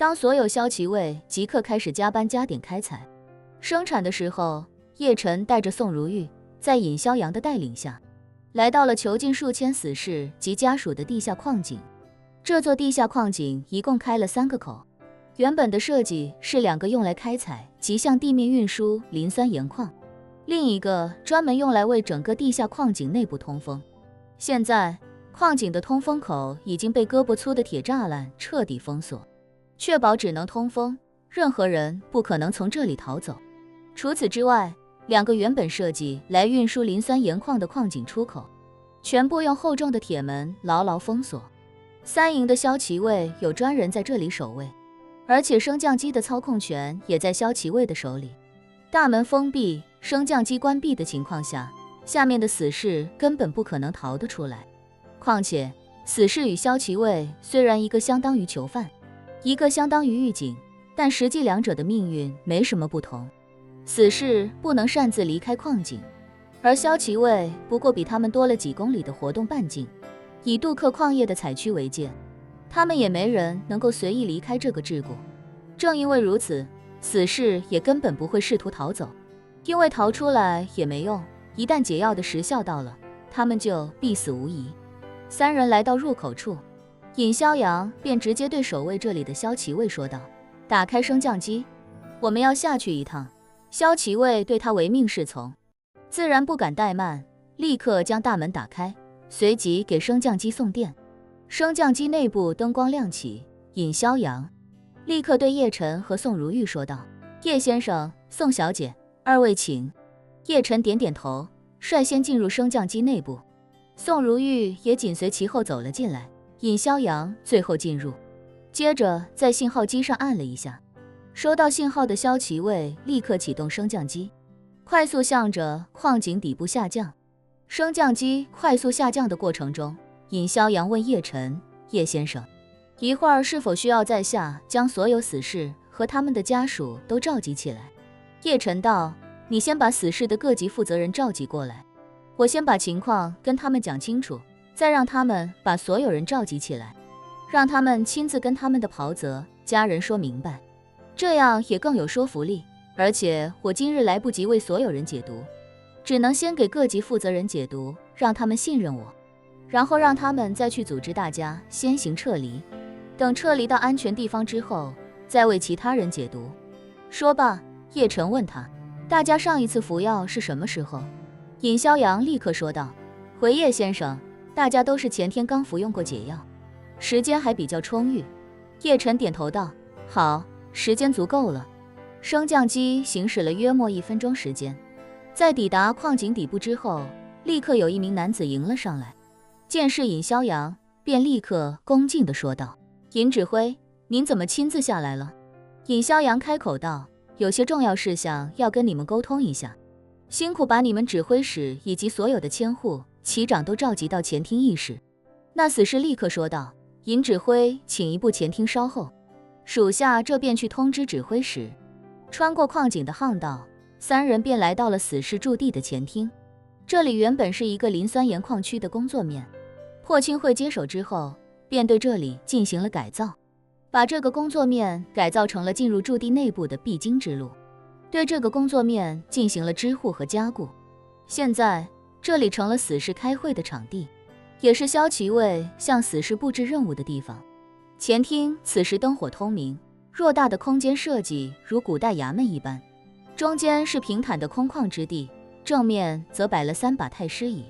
当所有骁骑卫即刻开始加班加点开采生产的时候，叶晨带着宋如玉，在尹逍阳的带领下，来到了囚禁数千死士及家属的地下矿井。这座地下矿井一共开了3个口，原本的设计是2个用来开采及向地面运输磷酸盐矿，另一个专门用来为整个地下矿井内部通风。现在矿井的通风口已经被胳膊粗的铁栅栏彻底封锁，确保只能通风，任何人不可能从这里逃走。除此之外，2个原本设计来运输磷酸盐矿的矿井出口，全部用厚重的铁门牢牢封锁。3营的骁骑卫有专人在这里守卫，而且升降机的操控权也在骁骑卫的手里。大门封闭，升降机关闭的情况下，下面的死士根本不可能逃得出来。况且，死士与骁骑卫虽然一个相当于囚犯，一个相当于狱警，但实际2者的命运没什么不同。死士不能擅自离开矿井，而骁骑卫不过比他们多了几公里的活动半径。以杜克矿业的采区为界，他们也没人能够随意离开这个桎梏。正因为如此，死士也根本不会试图逃走，因为逃出来也没用，一旦解药的时效到了，他们就必死无疑。3人来到入口处，尹逍阳便直接对守卫这里的骁骑卫说道：“打开升降机，我们要下去一趟。”骁骑卫对他唯命是从，自然不敢怠慢，立刻将大门打开，随即给升降机送电。升降机内部灯光亮起，尹逍阳立刻对叶晨和宋如玉说道：“叶先生，宋小姐，2位请。”叶晨点点头，率先进入升降机内部，宋如玉也紧随其后走了进来，尹逍阳最后进入，接着在信号机上按了一下，收到信号的骁骑卫立刻启动升降机，快速向着矿井底部下降。升降机快速下降的过程中，尹逍阳问叶晨：“叶先生，一会儿是否需要在下将所有死士和他们的家属都召集起来？”叶晨道：“你先把死士的各级负责人召集过来，我先把情况跟他们讲清楚，再让他们把所有人召集起来，让他们亲自跟他们的袍泽家人说明白，这样也更有说服力。而且我今日来不及为所有人解读，只能先给各级负责人解读，让他们信任我，然后让他们再去组织大家先行撤离，等撤离到安全地方之后，再为其他人解读。”说罢，叶晨问他：“大家上一次服药是什么时候？”尹逍阳立刻说道：“回叶先生，大家都是前天刚服用过解药，时间还比较充裕。”叶晨点头道：“好，时间足够了。”升降机行驶了约莫1分钟时间，在抵达矿井底部之后，立刻有一名男子迎了上来，见是尹逍阳，便立刻恭敬地说道：“尹指挥，您怎么亲自下来了？”尹逍阳开口道：“有些重要事项要跟你们沟通一下，辛苦把你们指挥使以及所有的千户、骑长都召集到前厅议事。”那死士立刻说道：“尹指挥，请移步前厅稍后，属下这便去通知指挥使。”穿过矿井的巷道，3人便来到了死士驻地的前厅。这里原本是一个磷酸盐矿区的工作面，霍清会接手之后，便对这里进行了改造，把这个工作面改造成了进入驻地内部的必经之路，对这个工作面进行了支护和加固。现在这里成了死士开会的场地，也是骁骑卫向死士布置任务的地方。前厅此时灯火通明，偌大的空间设计如古代衙门一般，中间是平坦的空旷之地，正面则摆了3把太师椅。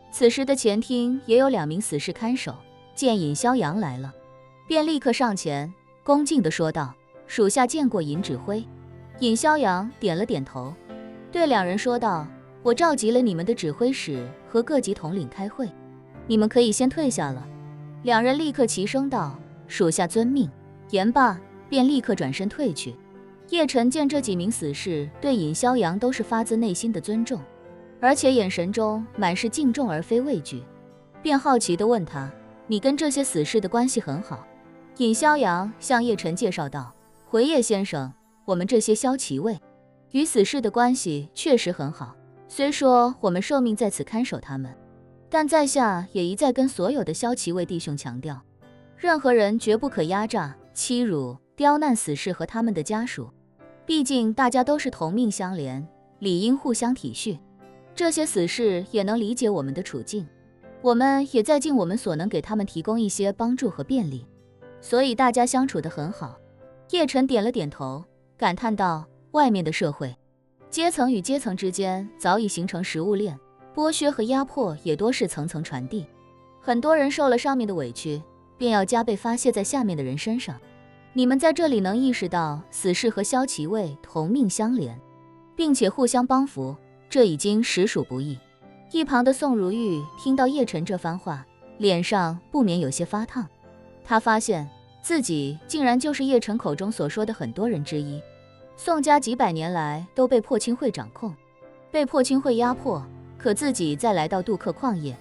此时的前厅也有2名死士看守，见尹逍阳来了，便立刻上前，恭敬地说道：“属下见过尹指挥。”尹逍阳点了点头，对2人说道：“我召集了你们的指挥使和各级统领开会，你们可以先退下了。”2人立刻齐声道：“属下遵命。”言罢，便立刻转身退去。叶晨见这几名死士对尹逍阳都是发自内心的尊重，而且眼神中满是敬重而非畏惧，便好奇地问他：“你跟这些死士的关系很好？”尹逍阳向叶晨介绍道：“回叶先生，我们这些骁骑卫与死士的关系确实很好，虽说我们受命在此看守他们，但在下也一再跟所有的骁骑卫弟兄强调，任何人绝不可压榨、欺辱、刁难死士和他们的家属。毕竟大家都是同命相连，理应互相体恤。这些死士也能理解我们的处境，我们也在尽我们所能给他们提供一些帮助和便利，所以大家相处得很好。叶晨点了点头，感叹道：外面的社会，阶层与阶层之间早已形成食物链，剥削和压迫也多是层层传递。很多人受了上面的委屈，便要加倍发泄在下面的人身上。你们在这里能意识到死士和萧齐卫同命相连，并且互相帮扶，这已经实属不易。一旁的宋如玉听到叶晨这番话，脸上不免有些发烫。他发现自己竟然就是叶晨口中所说的很多人之一。宋家几百年来都被破清会掌控，被破清会压迫，可自己再来到杜克矿业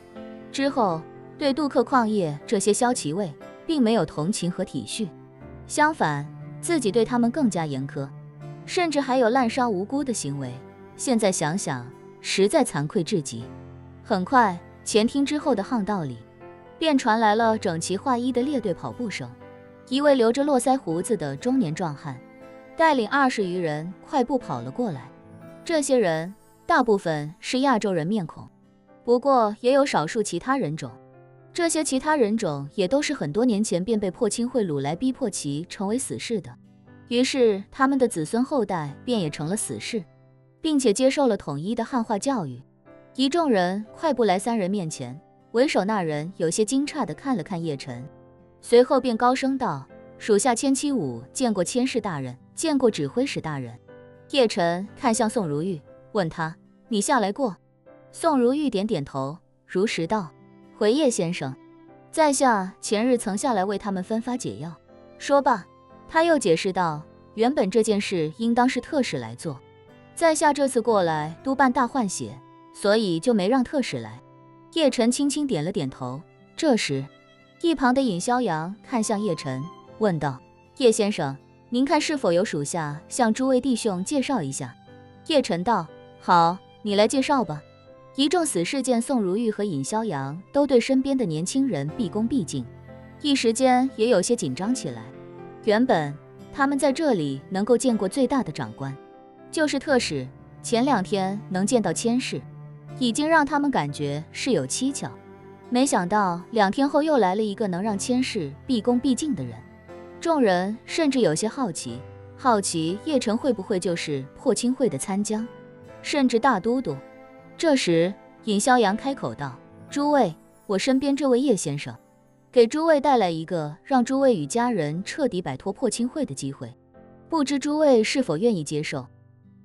之后，对杜克矿业这些萧齐卫并没有同情和体恤，相反，自己对他们更加严苛，甚至还有滥杀无辜的行为。现在想想，实在惭愧至极。很快，前厅之后的巷道里，便传来了整齐划一的列队跑步声。一位留着络腮胡子的中年壮汉，带领20余人快步跑了过来。这些人大部分是亚洲人面孔，不过也有少数其他人种。这些其他人种也都是很多年前便被破清会掳来逼迫其成为死士的，于是他们的子孙后代便也成了死士，并且接受了统一的汉化教育。一众人快步来3人面前，为首那人有些惊诧地看了看叶晨，随后便高声道：属下千七武见过千世大人，见过指挥使大人。叶晨看向宋如玉，问他：你下来过？宋如玉点点头，如实道：回叶先生，在下前日曾下来为他们分发解药。说罢，他又解释道：原本这件事应当是特使来做，在下这次过来督办大换血，所以就没让特使来。叶晨轻轻点了点头。这时，一旁的尹逍遥看向叶晨，问道：叶先生，您看是否有属下向诸位弟兄介绍一下？叶晨道：好，你来介绍吧。一众死士见宋如玉和尹逍遥都对身边的年轻人毕恭毕敬，一时间也有些紧张起来。原本他们在这里能够见过最大的长官，就是特使，前2天能见到千世，已经让他们感觉事有蹊跷。没想到2天后又来了一个能让千世毕恭毕敬的人。众人甚至有些好奇叶晨会不会就是破清会的参将，甚至大都督。这时尹逍遥开口道：诸位，我身边这位叶先生给诸位带来一个让诸位与家人彻底摆脱破清会的机会，不知诸位是否愿意接受？